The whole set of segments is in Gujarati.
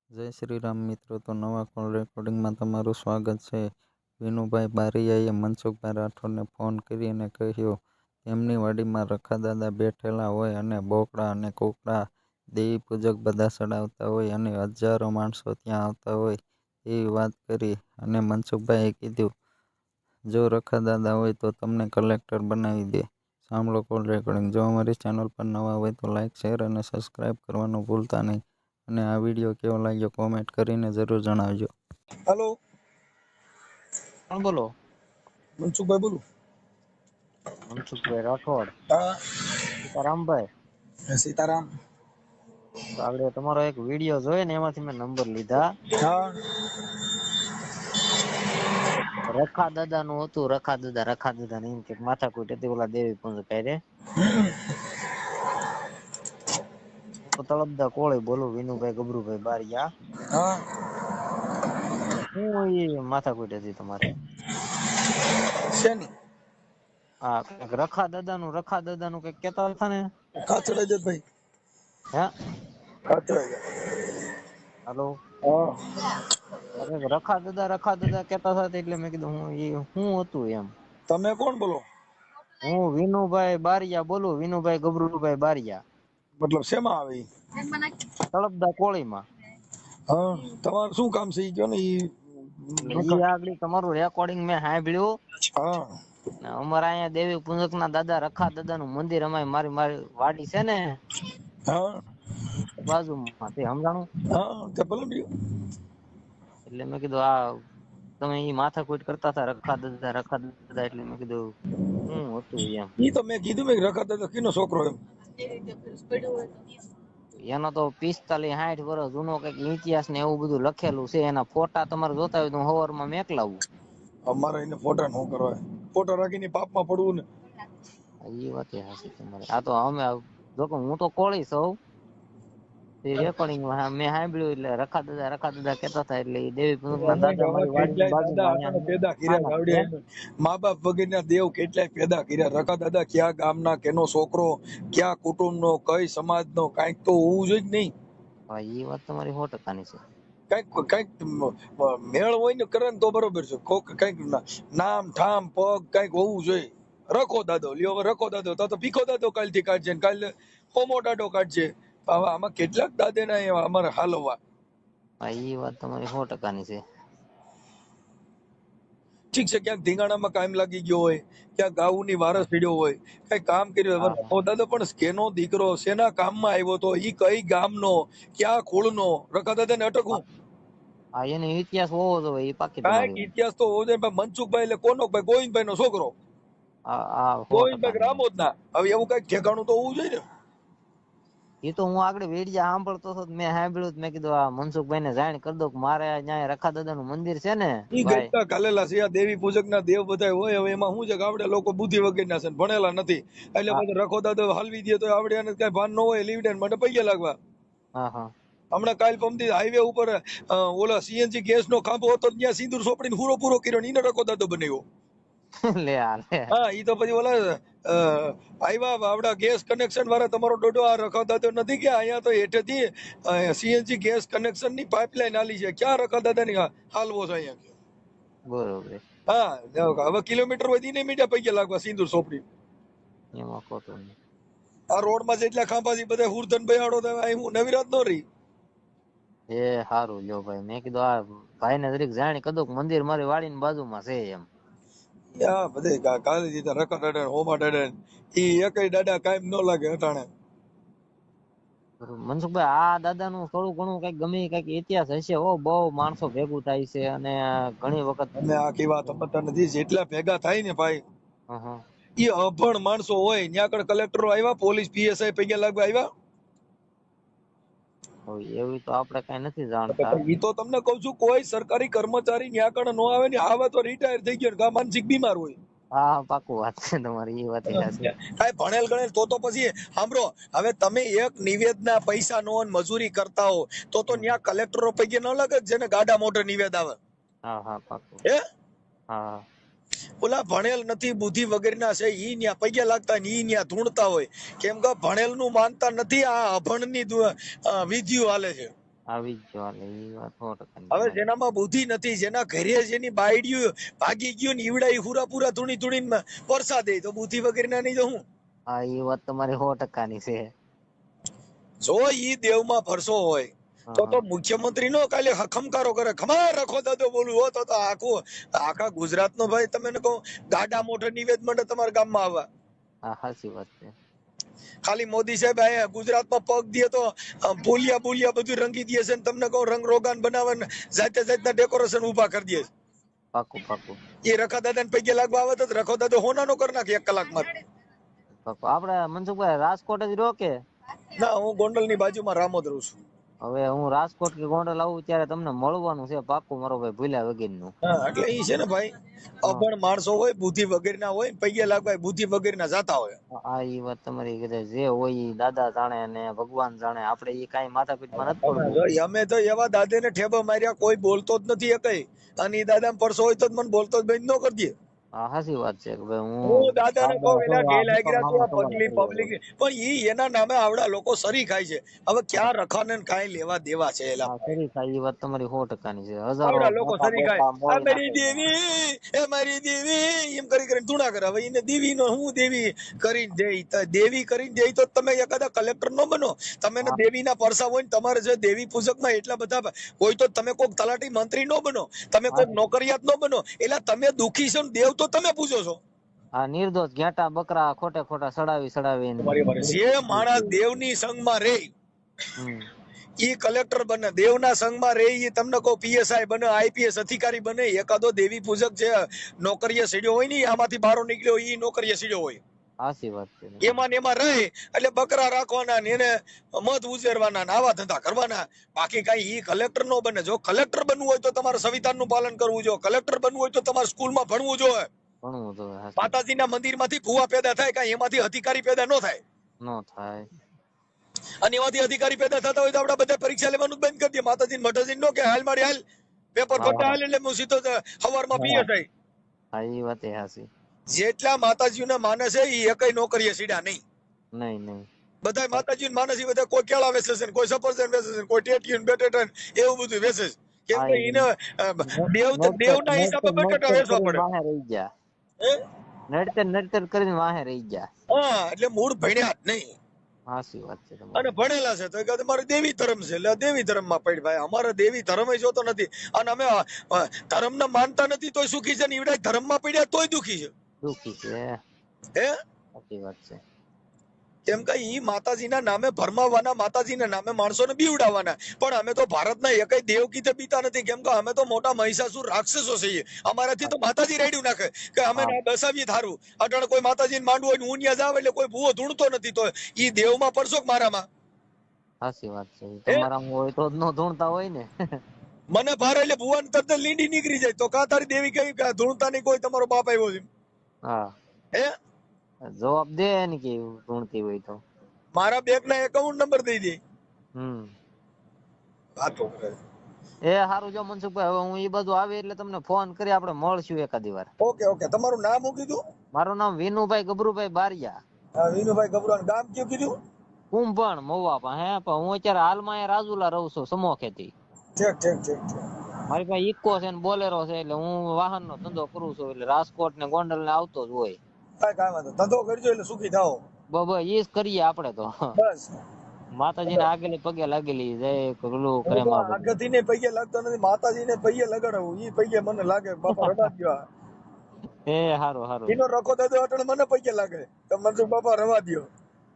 જય શ્રી રામ મિત્રો. તો નવા કોલ રેકોર્ડિંગમાં તમારું સ્વાગત છે. વિનુભાઈ બારિયાએ મનસુખભાઈ રાઠોડને ફોન કરીને કહ્યું તેમની વાડીમાં રખાદાદા બેઠેલા હોય અને બોકડા અને કુકડા દેવી પૂજક બધા ચડાવતા હોય અને હજારો માણસો ત્યાં આવતા હોય એવી વાત કરી. અને મનસુખભાઈએ કીધું જો રખાદાદા હોય તો તમને કલેક્ટર બનાવી દે. સાંભળો કોલ રેકોર્ડિંગ. જો અમારી ચેનલ પર નવા હોય તો લાઇક, શેર અને સબસ્ક્રાઈબ કરવાનું ભૂલતા નહીં. અને આ વિડીયો કેવો લાગ્યો કોમેન્ટ કરીને જરૂર જણાવજો. હેલો, કોણ બોલો? મનસુખભાઈ બોલું. મનસુખભાઈ રાઠોડ. હા, સીતારામભાઈ. સીતારામ. તો આગળ તમારો એક વિડીયો જોયો ને એમાંથી મેં નંબર લીધા. હા, રખા દાદા નું હતું. રખા દાદા ને એમ કે માથાકૂટ હતી ઓલા દેવી પૂજક હારે. હું તો તળપદા કોળી બોલું, વિનુભાઈ ગબરુભાઈ બારિયા. હા. શું એ માથાકૂટ હતી તમારે? શેની? હા, રખા દાદા નું કઈક કેતા હતા ને? કાચડાઈ દે ભાઈ. હે? કાચડાઈ દે. હાલો. હા. રખા દાદા કેતા હતા એટલે મેં કીધું હું હતું એમ. તમે કોણ બોલો? હું વિનુભાઈ બારિયા બોલું, વિનુભાઈ ગબરુભાઈ બારિયા. મતલબ શેમાં આવે ઈ? તળપદા કોળીમાં. હા, તમારું શું કામ છે ઈ કયો ને ઈ. ઈ આગળ તમારું રેકોર્ડિંગ મેં સાંભળ્યું. હા. અમારા અહીંયા દેવી પૂજક ના દાદા રખા દાદા નું મંદિર મારી વાડી છે ને હા. બાજુમાં તે સમજાણું. હા, તે ભલે બીજું. એટલે મેં કીધું આ તમે ઈ માથાકૂટ કરતા હતા રખા દાદા એટલે મેં કીધું હું હતું એમ. ઈ તો મેં કીધું મેં રખાતા તો કીનો છોકરો એમ. એનો તો 45-60 વર્ષ જૂનો કઈક ઇતિહાસ ને એવું બધું લખેલું છે. એના ફોટા તમારે જોતા હોય તો હું હવારમાં મેકલાવું. અમારે એને ફોટા નો કરવા. ફોટા રાખીને પાપમાં પડવું ને. એ વાત હાચી તમારી. આ તો અમે જો હું તો કોળી સૌ રેકોર્ડિંગ મેં સાંભળ્યું એટલે રખા દાદા કેતા હતા એટલે દેવી પૂજક ના દાદા મારી વાડીની કેટલાય દાદા બાજુમાં આપણને પેદા કર્યા અહીંયા આવડે મા બાપ વગરના દેવ કેટલાય પેદા કર્યા. રખા દાદા ક્યાં ગામના, કેનો છોકરો, ક્યાં કુટુંબનો, કઈ સમાજનો, કાંઈક તો હોવું જોઈએ કે નહીં. એ વાત તમારી 100% છે. કઈક મેળ હોય ને કરે ને તો બરોબર છે. કઈક નામ ઠામ પગ કઈક હોવું જોઈએ. રખો દાદો લ્યો, હવે રખો દાદો તો ભીખો દાદો કાલથી કાઢશે ને કાલે હોમો દાદો કાઢશે. હવે આમાં કેટલાક દાદેના એવા અમારે હાલવા. એ વાત તમારી 100% છે. ઠીક છે, ક્યાંક ધીંગાણામાં કાયમ લાગી ગયો હોય, ક્યાંક ગાઉની વારસ પીડ્યો હોય, કઈ કામ કર્યું હોય. રખો દાદો પણ કેનો દીકરો શેના કામમાં આવ્યો તો, ઈ કઈ ગામનો, ક્યાં કુળનો, રખા દાદાને અટકવું. એનો ઇતિહાસ હોવો જોઈએ એ પાકી કાંઈક તમારી ઇતિહાસ તો હોવો જોઈએ. મનસુખભાઈ એટલે કોનો ભાઈ? ગોવિંદભાઈ નો છોકરો, આ ગોવિંદભાઈ 100% રામોદ ના. હવે એવું કઈક ઠેકાણું તો હોવું જોઈએ ને. એ તો હું આગળ વેડિયા સાંભળતો હતો મેં સાંભળ્યું મેં કીધું આ મનસુખભાઈ ને જાણ કરી દો કે મારે અહીંયા રખા દાદા નું મંદિર છે ને ઈ ભાઈ. ગઈતા કાલેલા છે. આ દેવી પૂજક ના દેવ બધા હોય. હવે એમાં શું છે કે આપણે લોકો બુદ્ધિ વગરના છે, ભણેલા નથી. એટલે હા બધું રખો દાદો હલવી દે તો આવડે અને કઈ ભાન ન હોય લીવડે મને પૈયા લાગવા. હા હમણાં કાલ પમદી હાઈવે ઉપર ઓલા સીએનજી ગેસ નો ખાંભો હતો, ત્યાં સિંદૂર સોપડીને પૂરો પૂરો કર્યો ને ઈને રખો દાદો બનાવ્યો. લે હા, ઈ તો પછી ઓલા આવ્યા આપડા ગેસ કનેક્શન વાળા, તમારો ડોડો આ રખાદાદો નથી કે અહીંયા તો હેઠેથી સીએનજી ગેસ કનેક્શન ની પાઇપલાઇન આલી છે. ક્યાં રખાદાદા ની હાલવો છે અહીંયા? બરોબર. હા, હવે કિલોમીટર વધી ને મીડિયા પૈયા લાગવા સિંદૂર સોપડી. એમાં ખોટું નહીં. આ રોડ માં જેટલા ખાંભા છે બધા હુરધન બયાડો થાય. હું નવીરાત નો રહી. એ સારું લ્યો ભાઈ. મેં કીધું આ ભાઈ ને જરીક જાણ કરી દો કે મંદિર મારી વાડીની બાજુમાં છે એમ. યા બધે કાલે જીતા રખા દાડા હોમા દાડા ઈ એકય દાડા કાયમ ન લાગે અટાણે. મનસુખભાઈ આ દાદા નું થોડું ઘણું કઈક ગમે કઈક ઇતિહાસ હશે. બહુ માણસો ભેગું થાય છે અને ઘણી વખત અને આખી વાત સમજતા નથી. જેટલા ભેગા થાય ને ભાઈ, હા એ અભણ માણસો હોય. ત્યાં આગળ કલેક્ટરો આવ્યા, પોલીસ પીએસઆઈ પૈયા લાગવા આવ્યા. એવી તો આપણે કઈ નથી જાણતા. ઈ તો તમને કઉ છું, કોઈ સરકારી કર્મચારી ત્યાં આગળ ન આવે ને, આવે તો રિટાયર થઈ ગયો ને માનસિક બીમાર હોય. હા પાકું વાત છે તમારી. એ વાત છે. કાંઈ ભણેલ ગણેલ તો પછી સાંભળો. હવે તમે એક નિવેદના પૈસા નો મજૂરી કરતા હો તો ત્યાં કલેક્ટરો પૈકી ન લાગે જેને ગાડા મોટર નિવેદ આવે? હા પાકું. હે, હા ઓલા ભણેલ નથી, બુદ્ધિ વગરના છે, ઈ ન્યા પૈયા લાગતા ને ઈ ન્યા ધૂણતા હોય. કેમ કે ભણેલ નું માનતા નથી, આ અભણ ની વિધિઓ હાલે છે. આવી જ જો હાલે ઈ વાત 100% હવે તમારી. જેનામાં બુદ્ધિ નથી, જેના ઘરે જેની બાયડિયું ભાગી ગયું ને ઈવડા હુરા પૂરા ધૂણી ધૂણીને પરસા દે, તો બુદ્ધિ વગેરેના નહીં તો હું. હા ઈ વાત તમારી 100% ની છે. જો ઈ દેવમાં ભરસો હોય હા તો મુખ્યમંત્રી નો કાલે ખમકારો કરે, ખમા રખો દાદો બોલું હો તો આખું આખા ગુજરાતનો ભાઈ તમે કહો ગાડા મોટર નિવેદ મંડળ તમારા ગામમાં આવવા. હા સાચી વાત છે. ખાલી મોદી સાહેબ અહીંયા ગુજરાતમાં પગ દે તો ભૂલિયા ભૂલિયા બધું રંગી દે છે ને તમને કહું રંગ રોગાન બનાવે ને જાતે જાતના ડેકોરેશન ઉભા કરી દે. પાકું પાકું એ રખા દાદા ને પૈકે લાગવા આવે તો રખો દાદો હોનાનો કરી નાખે 1 કલાકમાં. પાકું. આપડે મનસુખભાઈ રાજકોટ જ રહો કે? ના, હું ગોંડલ ની બાજુમાં રામોદ રહું છું. હવે હું રાજકોટ કે ગોંડલ આવું ત્યારે તમને મળવાનું છે પાકું મારો ભાઈ, ભૂલ્યા વગરનું. હા, એટલે ઈ છે ને ભાઈ, અભણ માણસો હોય, બુદ્ધિ વગેરેના હોય, પૈકે લાગવા બુદ્ધિ વગેરેના જાતા હોય. આ ઈ વાત તમારી કીધે જે હોય ઈ દાદા જાણે ને ભગવાન જાણે, આપણે ઈ કાઈ માથાપીઠમાં નથી પડવું. અમે તો એવા દાદે ને ઠેબા માર્યા, કોઈ બોલતો જ નથી એકઈ. અને ઈ દાદા પરસો હોય તો જ મને બોલતો જ બંધ ન કરી દે. હા સાચી વાત છે કે ભાઈ હું દાદાને કહું એલા આ ગેલ હું તો આગરા તું આ મામા પગલી તમારા પબ્લિક, પણ ઈ એના નામે આવડા લોકો સરી ખાય છે. હવે ક્યાં રખાને ને કાંઈ લેવા દેવા છે એલા હા ભાઈ. સરી ખાય ઈ વાત તમારી 100% ની છે. હજારો આવડા લોકો મોટા સરી ખાય, મોટા આ મોળી મારી નાખે છે. દેવી, એ મારી દેવી એમ કરી કરીને ધૂણા કરે. હવે એને દેવી નો હું દેવી કરીને દે, દેવી કરીને દે તો તમે એકાદા કલેક્ટર નો બનો. તમે ને હા દેવીના પરસા હોય ને તમારે જે દેવી પૂજકમાં એટલા બધા હોય તો તમે કોઈક તલાટી મંત્રી નો બનો, તમે કોઈક નોકરિયાત નો બનો. એટલે તમે દુખી છો ને દેવ તો તમે પૂજો છો. આ નિર્દોષ ઘેટા બકરા ખોટે ખોટા સડાવીને જે માણસ દેવની સંગમાં રે હમ ઈ કલેક્ટર બને, દેવના સંઘમાં રે ઈ તમને કહો પીએસઆઈ બને, આઈપીએસ અધિકારી બને. એકાદો દેવી પૂજક જે નોકરીએ સીડ્યો હોય ને આમાંથી બહાર નીકળ્યો ઈ નોકરીએ સીડ્યો હોય, સાચી વાત છે. એમાં ને એમાં રહે એટલે બકરા રાખવાના ને એને મધ ઉછેરવાના ને આવા ધંધા કરવાના. બાકી કઈ ઈ કલેક્ટર નો બને. જો કલેક્ટર બનવું હોય તો તમારે સંવિધાનનું પાલન કરવું જોઈએ. કલેક્ટર બનવું હોય તો તમારે સ્કૂલમાં ભણવું જોઈએ. ભણવું તો માતાજીના મંદિરમાંથી ભૂવા પેદા થાય, કાંઈ એમાંથી અધિકારી પેદા ન થાય. નો થાય. અને એમાંથી અધિકારી પેદા થતા હોય તો આપણે બધા પરીક્ષા લેવાનું જ બંધ કરી દઈએ. માતાજી મઠાજી નો કે હાલ મારી હાલ પેપર ફટા હાલ એટલે હું સીધો સવારમાં પીએસઆઈ. હા ઈ વાત એ હાચી. જેટલા માતાજીને માને છે ઈ એકય નોકરીએ સીડ્યા નહીં. નહીં નહીં બધા માતાજીને માને છે, બધા કોઈ કેળા વેચે છે, કોઈ સફરજન વેચે છે, કોઈ ટેટીયું બેટેટા એવું બધું વેચે છે. કેમ કે એને દેવના હિસાબે બટાટા વેચવા પડે. વાહે રહી ગયા. હે? નડતર કરીને વાહે રહી ગયા. હા, એટલે મૂળ ભણ્યા જ નહીં. સાચી વાત છે અને તમારી. ભણેલા છે તો કે મારે દેવી ધર્મ છે એટલે દેવી ધર્મમાં પડી. ભાઈ અમારે દેવી ધર્મ જોતો નથી. અને અમે ધર્મને માનતા નથી તોય સુખી છે ને ઈવડા ધર્મમાં પડ્યા તોય દુખી છે. દુખી છે. હે? સાચી વાત છે. કેમ કે ઈ માતાજીના નામે ભરમાવાના, માતાજીના નામે માણસોને બીવડાવવાના. પણ અમે તો ભારતના એકય દેવ કીધે બીતા નથી. કેમ કે અમે તો મોટા મહિષાસુર રાક્ષસો છીએ. અમારાથી તો માતાજી રેડ્યું નાખે કે અમે ના બસાવીએ ધારું. અટાણે કોઈ માતાજીને માંડવું હોય ને હું ત્યાં જાવ એટલે કોઈ ભૂવો ધૂણતો નથી. તો ઈ દેવમાં પડશો કે મારામાં? સાચી વાત છે. તમારામાં હોય તો જ નો ધૂણતા હોય ને. મને ભારે એટલે ભુવન તરત લીંડી નીકળી જાય. તો કા તારી દેવી કઈ ધૂણતા નહીં, કોઈ તમારો બાપ આવ્યો છે? હા હે? જવાબ દે ને કે ધૂણતી હોય તો. મારા બેંક ના એકાઉન્ટ નંબર દઈ દે. વાતો કરે. એ હારું જો મનસુખભાઈ, હવે હું ઈ બધું આવે એટલે તમને ફોન કરી આપણે મળશું એકાદી વાર. Okay okay. તમારું નામ શું કીધું? મારું નામ વિનુભાઈ ગભરુભાઈ બારિયા. હા, વિનુભાઈ ગભરાન. ગામ કયું કીધું? કુંભણ મહુવા પાસે. પણ હું અત્યારે હાલમાં અહીંયા રાજુલા રહું છું, સમો ખેતી. ઠીક ઠીક ઠીક ઠીક. મારી પાસે ઇકો છે ને બોલેરો છે, એટલે હું વાહનનો ધંધો કરું છું. એટલે રાજકોટ ને ગોંડલ ને આવતો જ હોય. કાંઈ વાંધો. ધંધો કરજો એટલે સુખી થાઓ. ઈ જ કરીએ આપણે તો. બસ. માતાજીને આગેલી પગે લાગેલી જય કગલું કરે હું તો માં બધું. આગળથીને પૈયે લાગતો નથી, માતાજીને પૈયે લગાડવું. ઈ પૈયે મને લાગે બાપા રવા દ્યો. એ હારું હારું. એનો રખો દાદો અટણ મને પૈયે લાગે તો મનસુખ બાપા રવા દ્યો.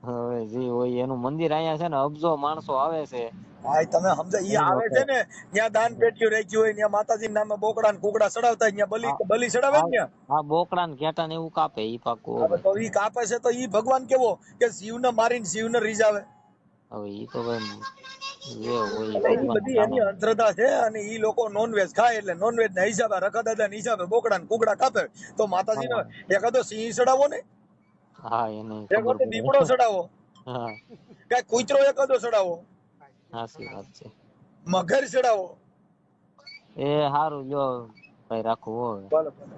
હવે જે હોય એનું મંદિર અહીંયા છે ને, અબજો માણસો આવે છે. ભાઈ તમે સમજા, ઈ આવે છે ને ત્યાં દાન પેટીઓ રાખી હોય, ત્યાં માતાજીના નામે બોકડા ને કુકડા ચડાવતા હોય, ત્યાં બલી ચડાવે ને ત્યાં. આ બોકડા ને ઘેટા ને એવું કાપે ઈ પાકું. હવે તો ઈ કાપે છે તો ઈ ભગવાન કેવો કે શિવને મારીને શિવને રીઝાવે. હવે ઈ તો ભાઈ જે હોય ઈ બધી એની અંધશ્રદ્ધા છે. અને ઈ લોકો નોનવેજ ખાય એટલે નોનવેજ ના હિસાબે, રખા દાદા ના હિસાબે બોકડા ને કુકડા કાપે. તો માતાજીનો એકાદો સિંહ ચડાવો ને, હા એને એકાદો દીપડો ચડાવો, હા કઈ કૂતરો એકાદો ચડાવો, સાચી વાત છે. મગર ચડાવો. એ હારું જો ભાઈ રાખવું હવે. ભલે ભલે.